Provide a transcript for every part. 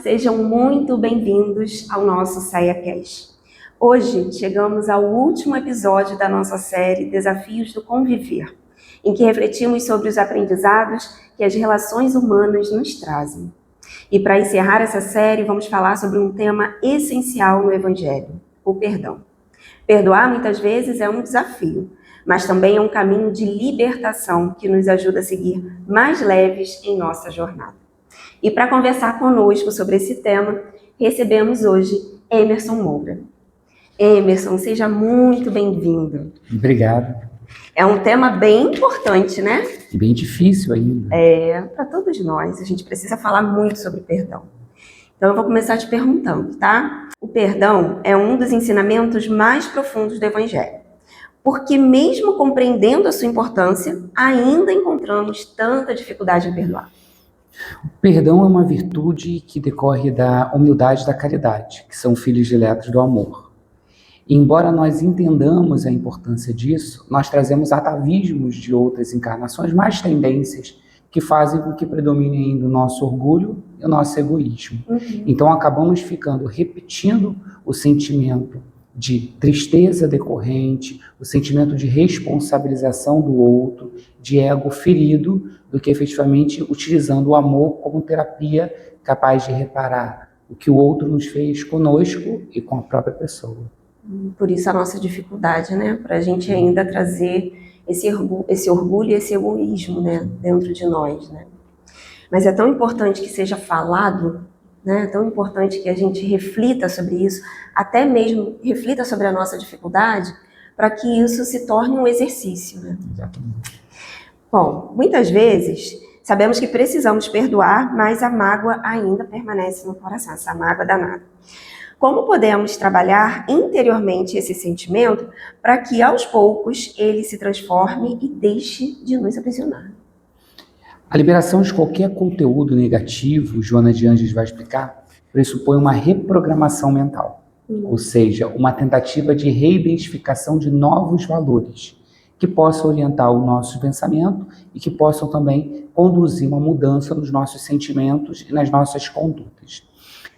sejam muito bem-vindos ao nosso SaiaCast. Hoje chegamos ao último episódio da nossa série Desafios do Conviver, em que refletimos sobre os aprendizados que as relações humanas nos trazem. E para encerrar essa série, vamos falar sobre um tema essencial no Evangelho, o perdão. Perdoar muitas vezes é um desafio, mas também é um caminho de libertação que nos ajuda a seguir mais leves em nossa jornada. E para conversar conosco sobre esse tema, recebemos hoje Emerson Moura. Emerson, seja muito bem-vindo. Obrigado. É um tema bem importante, né? E bem difícil ainda. Para todos nós, a gente precisa falar muito sobre perdão. Então eu vou começar te perguntando, tá? O perdão é um dos ensinamentos mais profundos do Evangelho. Porque mesmo compreendendo a sua importância, ainda encontramos tanta dificuldade em perdoar. O perdão é uma virtude que decorre da humildade e da caridade, que são filhos diletos do amor. E embora nós entendamos a importância disso, nós trazemos atavismos de outras encarnações, mais tendências que fazem com que predomine ainda o nosso orgulho e o nosso egoísmo. Então acabamos ficando repetindo o sentimento de tristeza decorrente, o sentimento de responsabilização do outro, de ego ferido, do que efetivamente utilizando o amor como terapia capaz de reparar o que o outro nos fez conosco e com a própria pessoa. Por isso a nossa dificuldade, né? Para a gente ainda trazer esse orgulho e esse egoísmo, né? Dentro de nós, né? Mas é tão importante que seja falado, né? É tão importante que a gente reflita sobre isso, até mesmo reflita sobre a nossa dificuldade, para que isso se torne um exercício, né? Exatamente. Bom, muitas vezes sabemos que precisamos perdoar, mas a mágoa ainda permanece no coração, essa mágoa danada. Como podemos trabalhar interiormente esse sentimento para que aos poucos ele se transforme e deixe de nos aprisionar? A liberação de qualquer conteúdo negativo, Joana de Ângeles vai explicar, pressupõe uma reprogramação mental, ou seja, uma tentativa de reidentificação de novos valores que possam orientar o nosso pensamento e que possam também conduzir uma mudança nos nossos sentimentos e nas nossas condutas.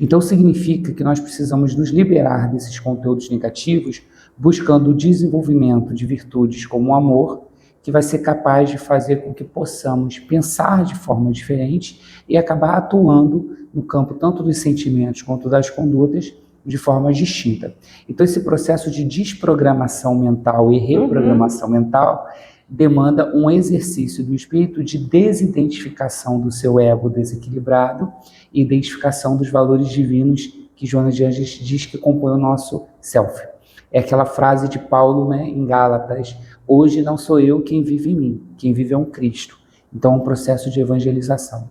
Então significa que nós precisamos nos liberar desses conteúdos negativos, buscando o desenvolvimento de virtudes como o amor, que vai ser capaz de fazer com que possamos pensar de forma diferente e acabar atuando no campo tanto dos sentimentos quanto das condutas de forma distinta. Então esse processo de desprogramação mental e reprogramação mental demanda um exercício do espírito de desidentificação do seu ego desequilibrado e identificação dos valores divinos que Joana de Ângeles diz que compõem o nosso self. É aquela frase de Paulo, né, em Gálatas: hoje não sou eu quem vive em mim, quem vive é um Cristo. Então é um processo de evangelização.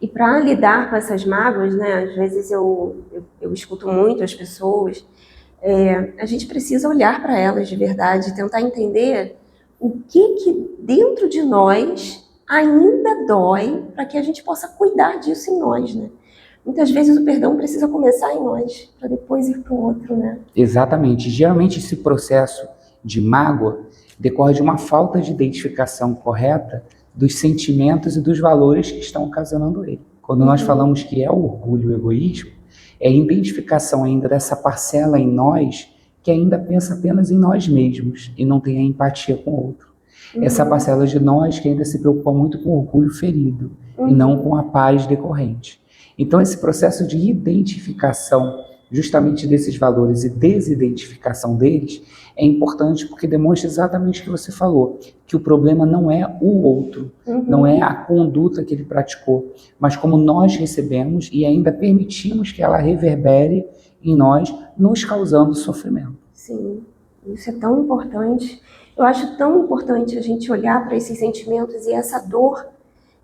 E para lidar com essas mágoas, né, às vezes eu escuto muito as pessoas, a gente precisa olhar para elas de verdade, tentar entender o que dentro de nós ainda dói para que a gente possa cuidar disso em nós, né? Muitas vezes o perdão precisa começar em nós, para depois ir para o outro, né? Exatamente. Geralmente esse processo de mágoa decorre de uma falta de identificação correta dos sentimentos e dos valores que estão ocasionando ele. Quando nós falamos que é o orgulho e o egoísmo, é a identificação ainda dessa parcela em nós que ainda pensa apenas em nós mesmos e não tem a empatia com o outro. Essa parcela de nós que ainda se preocupa muito com o orgulho ferido e não com a paz decorrente. Então esse processo de identificação justamente desses valores e desidentificação deles é importante porque demonstra exatamente o que você falou, que o problema não é o outro, não é a conduta que ele praticou, mas como nós recebemos e ainda permitimos que ela reverbere em nós, nos causando sofrimento. Sim, isso é tão importante. Eu acho tão importante a gente olhar para esses sentimentos e essa dor.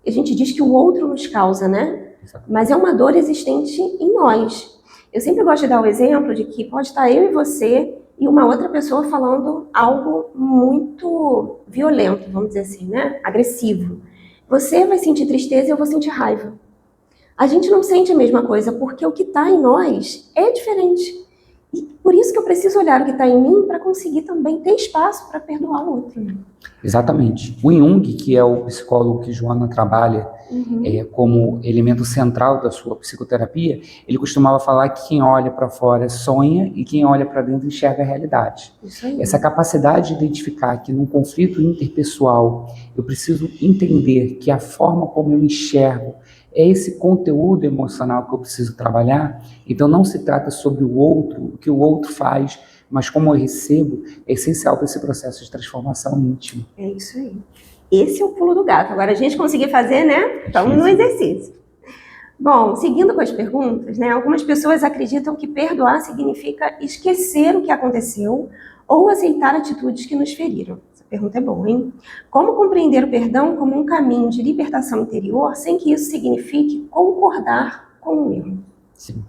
A gente diz que o outro nos causa, né? Mas é uma dor existente em nós. Eu sempre gosto de dar o exemplo de que pode estar eu e você e uma outra pessoa falando algo muito violento, vamos dizer assim, né? Agressivo. Você vai sentir tristeza e eu vou sentir raiva. A gente não sente a mesma coisa porque o que está em nós é diferente. E por isso que eu preciso olhar o que está em mim para conseguir também ter espaço para perdoar o outro. Né? Exatamente. O Jung, que é o psicólogo que Joana trabalha como elemento central da sua psicoterapia, ele costumava falar que quem olha para fora sonha e quem olha para dentro enxerga a realidade. Isso aí. Essa capacidade de identificar que num conflito interpessoal eu preciso entender que a forma como eu enxergo é esse conteúdo emocional que eu preciso trabalhar. Então não se trata sobre o outro, o que o outro faz, mas como eu recebo, é essencial para esse processo de transformação íntima. É isso aí. Esse é o pulo do gato. Agora a gente conseguir fazer, né? Estamos no exercício. Bom, seguindo com as perguntas, né? Algumas pessoas acreditam que perdoar significa esquecer o que aconteceu ou aceitar atitudes que nos feriram. Essa pergunta é boa, hein? Como compreender o perdão como um caminho de libertação interior sem que isso signifique concordar com o erro? Sim.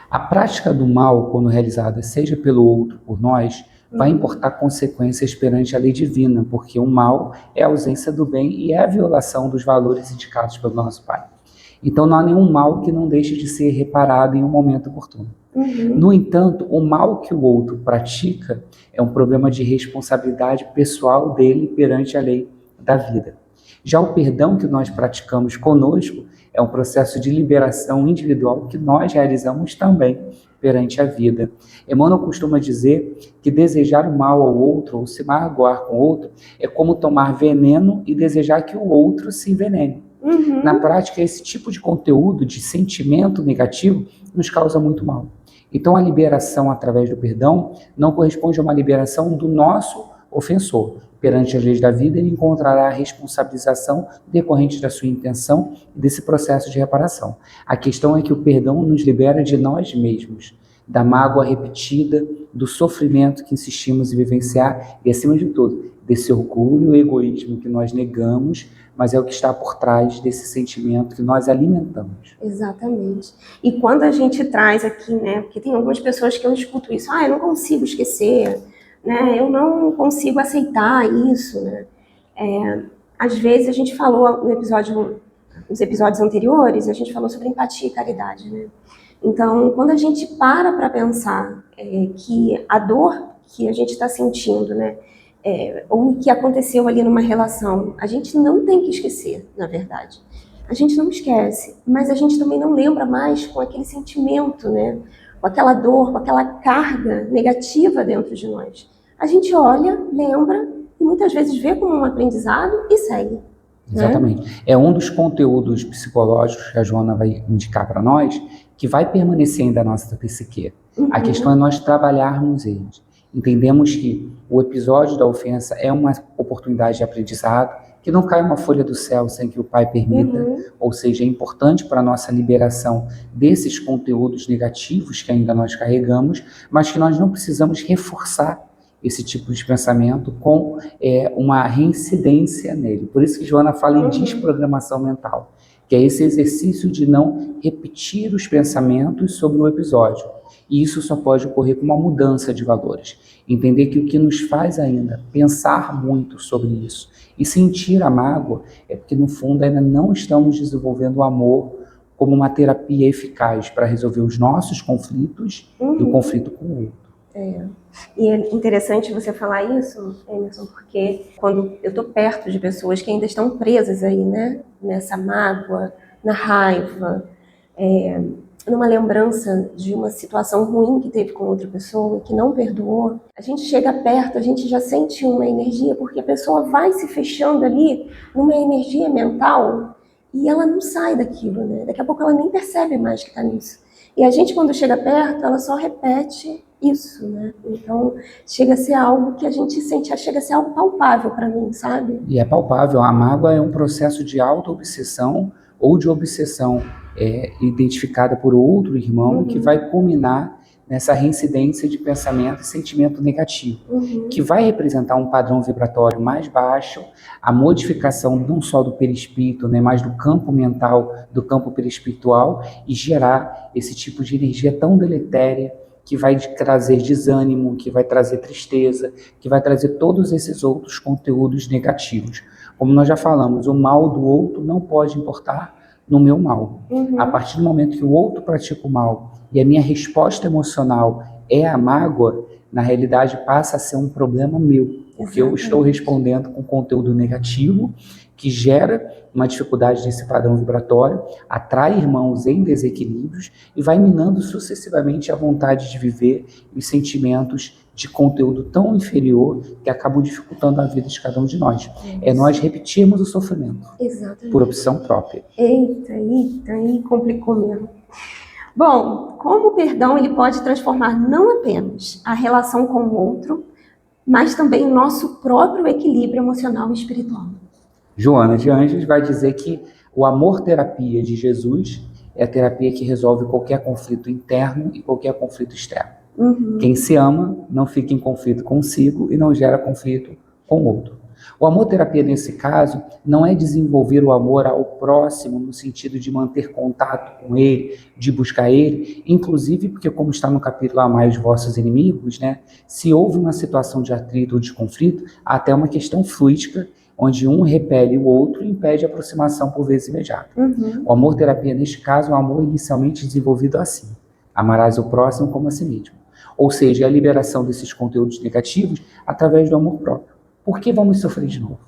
A prática do mal, quando realizada seja pelo outro por nós, vai importar consequências perante a lei divina, porque o mal é a ausência do bem e é a violação dos valores indicados pelo nosso Pai. Então não há nenhum mal que não deixe de ser reparado em um momento oportuno. No entanto, o mal que o outro pratica é um problema de responsabilidade pessoal dele perante a lei da vida. Já o perdão que nós praticamos conosco é um processo de liberação individual que nós realizamos também perante a vida. Emmanuel costuma dizer que desejar o mal ao outro ou se magoar com o outro é como tomar veneno e desejar que o outro se envenene. Na prática, esse tipo de conteúdo, de sentimento negativo, nos causa muito mal. Então, a liberação através do perdão não corresponde a uma liberação do nosso ofensor. Perante as leis da vida, ele encontrará a responsabilização decorrente da sua intenção e desse processo de reparação. A questão é que o perdão nos libera de nós mesmos, da mágoa repetida, do sofrimento que insistimos em vivenciar e, acima de tudo, desse orgulho e egoísmo que nós negamos, mas é o que está por trás desse sentimento que nós alimentamos. Exatamente. E quando a gente traz aqui, né, porque tem algumas pessoas que eu escuto isso, eu não consigo esquecer, né, eu não consigo aceitar isso, né. Às vezes a gente falou nos episódios anteriores, a gente falou sobre empatia e caridade, né. Então, quando a gente para pensar que a dor que a gente está sentindo, né, ou o que aconteceu ali numa relação, a gente não tem que esquecer, na verdade. A gente não esquece, mas a gente também não lembra mais com aquele sentimento, né? Com aquela dor, com aquela carga negativa dentro de nós. A gente olha, lembra e muitas vezes vê como um aprendizado e segue. Exatamente. Né? É um dos conteúdos psicológicos que a Joana vai indicar para nós que vai permanecer ainda na nossa psique. A questão é nós trabalharmos eles. Entendemos que o episódio da ofensa é uma oportunidade de aprendizado, que não cai uma folha do céu sem que o Pai permita, ou seja, é importante para a nossa liberação desses conteúdos negativos que ainda nós carregamos, mas que nós não precisamos reforçar esse tipo de pensamento com uma reincidência nele. Por isso que Joana fala em desprogramação mental, que é esse exercício de não repetir os pensamentos sobre o episódio. E isso só pode ocorrer com uma mudança de valores. Entender que o que nos faz ainda pensar muito sobre isso e sentir a mágoa é porque, no fundo, ainda não estamos desenvolvendo o amor como uma terapia eficaz para resolver os nossos conflitos e o conflito com o outro. E é interessante você falar isso, Emerson, porque quando eu estou perto de pessoas que ainda estão presas aí, né, nessa mágoa, na raiva, numa lembrança de uma situação ruim que teve com outra pessoa e que não perdoou, a gente chega perto, a gente já sente uma energia, porque a pessoa vai se fechando ali numa energia mental e ela não sai daquilo, né? Daqui a pouco ela nem percebe mais que está nisso. E a gente, quando chega perto, ela só repete isso, né? Então, chega a ser algo que a gente sente, chega a ser algo palpável para mim, sabe? E é palpável. A mágoa é um processo de auto-obsessão ou de obsessão identificada por outro irmão que vai culminar nessa reincidência de pensamento e sentimento negativo, que vai representar um padrão vibratório mais baixo, a modificação não só do perispírito, né, mas do campo mental, do campo perispiritual, e gerar esse tipo de energia tão deletéria que vai trazer desânimo, que vai trazer tristeza, que vai trazer todos esses outros conteúdos negativos. Como nós já falamos, o mal do outro não pode importar no meu mal. Uhum. A partir do momento que o outro pratica o mal e a minha resposta emocional é a mágoa, na realidade passa a ser um problema meu, porque eu estou respondendo com conteúdo negativo que gera uma dificuldade nesse padrão vibratório, atrai irmãos em desequilíbrios e vai minando sucessivamente a vontade de viver e os sentimentos de conteúdo tão inferior que acabam dificultando a vida de cada um de nós. É nós repetirmos o sofrimento. Exatamente. Por opção própria. Eita, aí complicou mesmo. Bom, como o perdão ele pode transformar não apenas a relação com o outro, mas também o nosso próprio equilíbrio emocional e espiritual. Joana de Ângeles vai dizer que o amor-terapia de Jesus é a terapia que resolve qualquer conflito interno e qualquer conflito externo. Uhum. Quem se ama não fica em conflito consigo e não gera conflito com o outro. O amor-terapia, nesse caso, não é desenvolver o amor ao próximo no sentido de manter contato com ele, de buscar ele, inclusive porque, como está no capítulo Amai os vossos inimigos, né, se houve uma situação de atrito ou de conflito, há até uma questão fluídica, onde um repele o outro e impede a aproximação por vezes imediata. Uhum. O amor-terapia, neste caso, é um amor inicialmente desenvolvido assim: amarás o próximo como a si mesmo. Ou seja, a liberação desses conteúdos negativos através do amor próprio. Por que vamos sofrer de novo?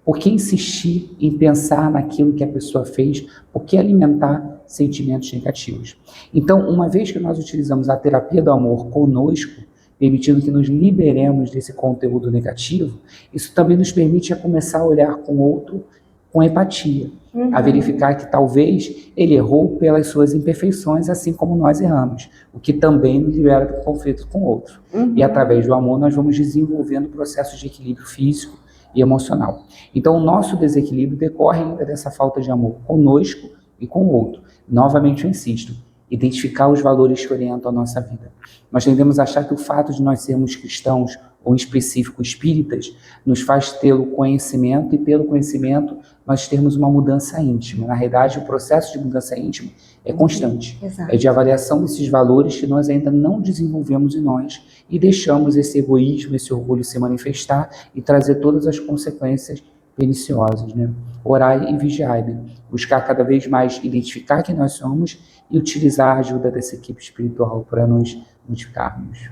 Por que insistir em pensar naquilo que a pessoa fez? Por que alimentar sentimentos negativos? Então, uma vez que nós utilizamos a terapia do amor conosco, permitindo que nos liberemos desse conteúdo negativo, isso também nos permite a começar a olhar com o outro com empatia, a verificar que talvez ele errou pelas suas imperfeições, assim como nós erramos, o que também nos libera do conflito com o outro. E através do amor nós vamos desenvolvendo processos de equilíbrio físico e emocional. Então o nosso desequilíbrio decorre ainda dessa falta de amor conosco e com o outro. Novamente eu insisto, identificar os valores que orientam a nossa vida. Nós tendemos a achar que o fato de nós sermos cristãos, ou em específico espíritas, nos faz ter o conhecimento, e pelo conhecimento nós termos uma mudança íntima. Na realidade, o processo de mudança íntima é constante. Exato. É de avaliação desses valores que nós ainda não desenvolvemos em nós e deixamos esse egoísmo, esse orgulho se manifestar e trazer todas as consequências perniciosas, né? Orai e vigiai, né? Buscar cada vez mais identificar quem nós somos e utilizar a ajuda dessa equipe espiritual para nos modificarmos.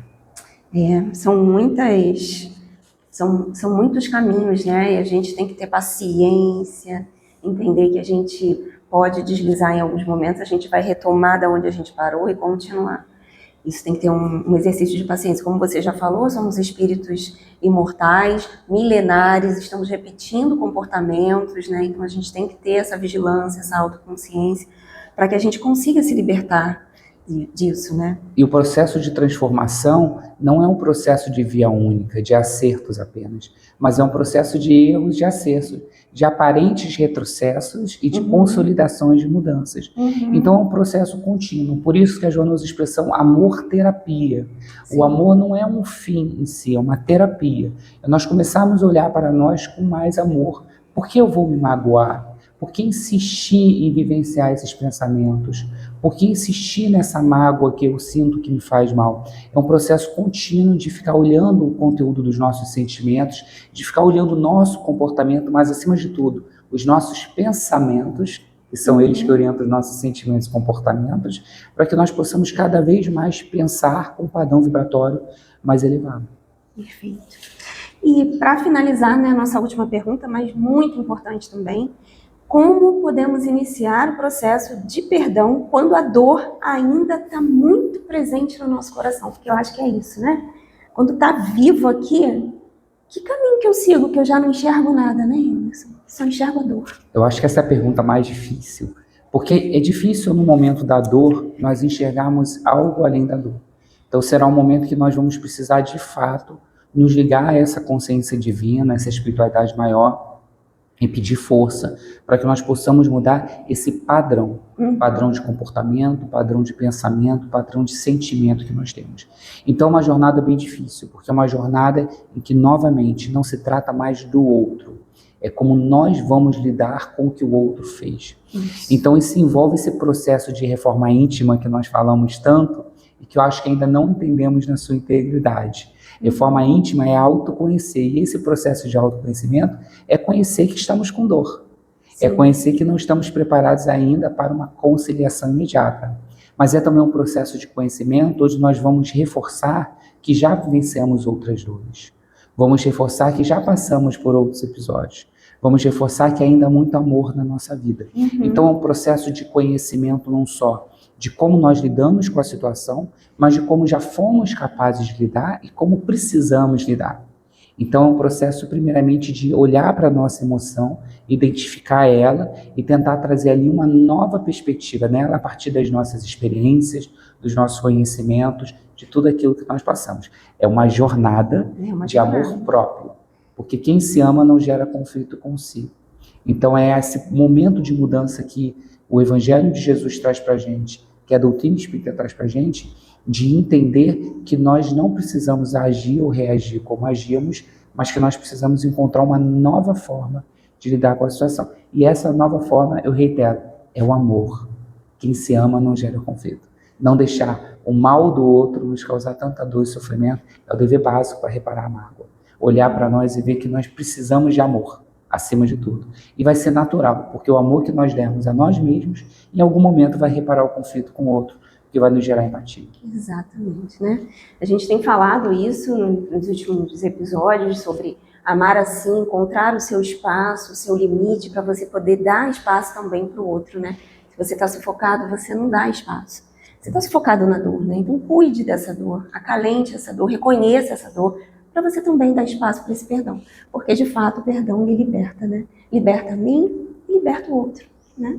São muitos caminhos, né? E a gente tem que ter paciência, entender que a gente pode deslizar em alguns momentos, a gente vai retomar da onde a gente parou e continuar. Isso tem que ter um exercício de paciência. Como você já falou, somos espíritos imortais, milenares, estamos repetindo comportamentos, né? Então a gente tem que ter essa vigilância, essa autoconsciência, para que a gente consiga se libertar disso, né? E o processo de transformação não é um processo de via única, de acertos apenas, mas é um processo de erros, de acertos, de aparentes retrocessos e de consolidações de mudanças. Então é um processo contínuo. Por isso que a Joana usa a expressão amor-terapia. Sim. O amor não é um fim em si, é uma terapia. Nós começarmos a olhar para nós com mais amor. Por que eu vou me magoar? Por que insistir em vivenciar esses pensamentos? Por que insistir nessa mágoa que eu sinto que me faz mal? É um processo contínuo de ficar olhando o conteúdo dos nossos sentimentos, de ficar olhando o nosso comportamento, mas acima de tudo, os nossos pensamentos, que são eles que orientam os nossos sentimentos e comportamentos, para que nós possamos cada vez mais pensar com um padrão vibratório mais elevado. Perfeito. E para finalizar, né, a nossa última pergunta, mas muito importante também, como podemos iniciar o processo de perdão quando a dor ainda está muito presente no nosso coração? Porque eu acho que é isso, né? Quando está vivo aqui, que caminho que eu sigo, que eu já não enxergo nada, né, Emerson? Só enxergo a dor. Eu acho que essa é a pergunta mais difícil, porque é difícil no momento da dor nós enxergarmos algo além da dor. Então será um momento que nós vamos precisar de fato nos ligar a essa consciência divina, essa espiritualidade maior, e pedir força para que nós possamos mudar esse padrão de comportamento, padrão de pensamento, padrão de sentimento que nós temos. Então é uma jornada bem difícil, porque é uma jornada em que novamente não se trata mais do outro, é como nós vamos lidar com o que o outro fez. Então isso envolve esse processo de reforma íntima que nós falamos tanto e que eu acho que ainda não entendemos na sua integridade. Reforma íntima é autoconhecer, e esse processo de autoconhecimento é conhecer que estamos com dor. É conhecer que não estamos preparados ainda para uma conciliação imediata. Mas é também um processo de conhecimento onde nós vamos reforçar que já vivenciamos outras dores. Vamos reforçar que já passamos por outros episódios. Vamos reforçar que ainda há muito amor na nossa vida. Então é um processo de conhecimento não só de como nós lidamos com a situação, mas de como já fomos capazes de lidar e como precisamos lidar. Então é um processo primeiramente de olhar para a nossa emoção, identificar ela e tentar trazer ali uma nova perspectiva nela a partir das nossas experiências, dos nossos conhecimentos, de tudo aquilo que nós passamos. É uma jornada de amor próprio, porque quem se ama não gera conflito consigo. Então é esse momento de mudança que o Evangelho de Jesus traz para a gente, que a doutrina espírita traz para a gente, de entender que nós não precisamos agir ou reagir como agíamos, mas que nós precisamos encontrar uma nova forma de lidar com a situação. E essa nova forma, eu reitero, é o amor. Quem se ama não gera conflito. Não deixar o mal do outro nos causar tanta dor e sofrimento é o dever básico para reparar a mágoa. Olhar para nós e ver que nós precisamos de amor, acima de tudo. E vai ser natural, porque o amor que nós demos a nós mesmos, em algum momento vai reparar o conflito com o outro, que vai nos gerar empatia. Exatamente, né? A gente tem falado isso nos últimos episódios sobre amar assim, encontrar o seu espaço, o seu limite, para você poder dar espaço também para o outro, né? Se você está sufocado, você não dá espaço. Você está sufocado na dor, né? Então cuide dessa dor, acalente essa dor, reconheça essa dor, para você também dar espaço para esse perdão. Porque, de fato, o perdão ele liberta, né? Liberta a mim e liberta o outro, né?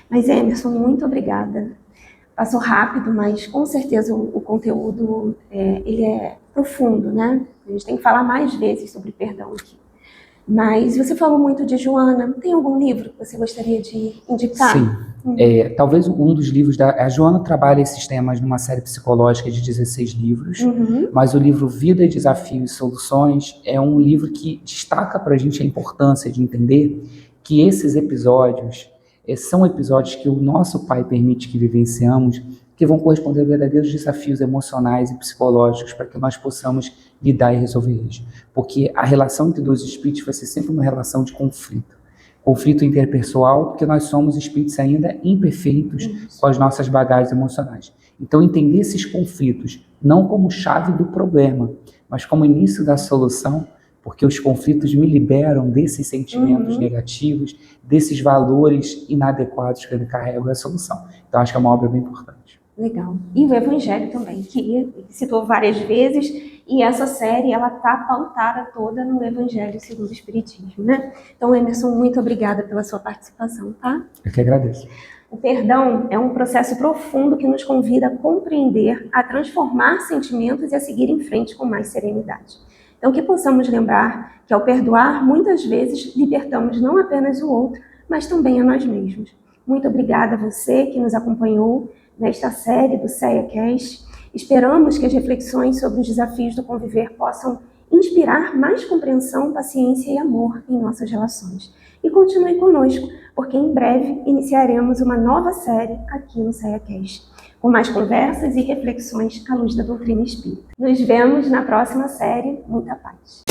Mas, Emerson, muito obrigada. Passou rápido, mas com certeza o conteúdo ele é profundo, né? A gente tem que falar mais vezes sobre perdão aqui. Mas você falou muito de Joana. Tem algum livro que você gostaria de indicar? Sim. Talvez um dos livros a Joana trabalha esses temas numa série psicológica de 16 livros, mas o livro Vida, Desafios e Soluções é um livro que destaca para a gente a importância de entender que esses episódios são episódios que o nosso Pai permite que vivenciamos, que vão corresponder a verdadeiros desafios emocionais e psicológicos para que nós possamos lidar e resolver eles. Porque a relação entre dois espíritos vai ser sempre uma relação de conflito. Conflito interpessoal, porque nós somos espíritos ainda imperfeitos com as nossas bagagens emocionais. Então, entender esses conflitos não como chave do problema, mas como início da solução, porque os conflitos me liberam desses sentimentos negativos, desses valores inadequados que ele carrega a solução. Então, acho que é uma obra bem importante. Legal. E o Evangelho também, que citou várias vezes, e essa série, ela está pautada toda no Evangelho segundo o Espiritismo, né? Então, Emerson, muito obrigada pela sua participação, tá? Eu que agradeço. O perdão é um processo profundo que nos convida a compreender, a transformar sentimentos e a seguir em frente com mais serenidade. Então, que possamos lembrar que ao perdoar, muitas vezes libertamos não apenas o outro, mas também a nós mesmos. Muito obrigada a você que nos acompanhou nesta série do CEA-Cast. Esperamos que as reflexões sobre os desafios do conviver possam inspirar mais compreensão, paciência e amor em nossas relações. E continue conosco, porque em breve iniciaremos uma nova série aqui no CEA-Cast, com mais conversas e reflexões à luz da doutrina espírita. Nos vemos na próxima série. Muita paz.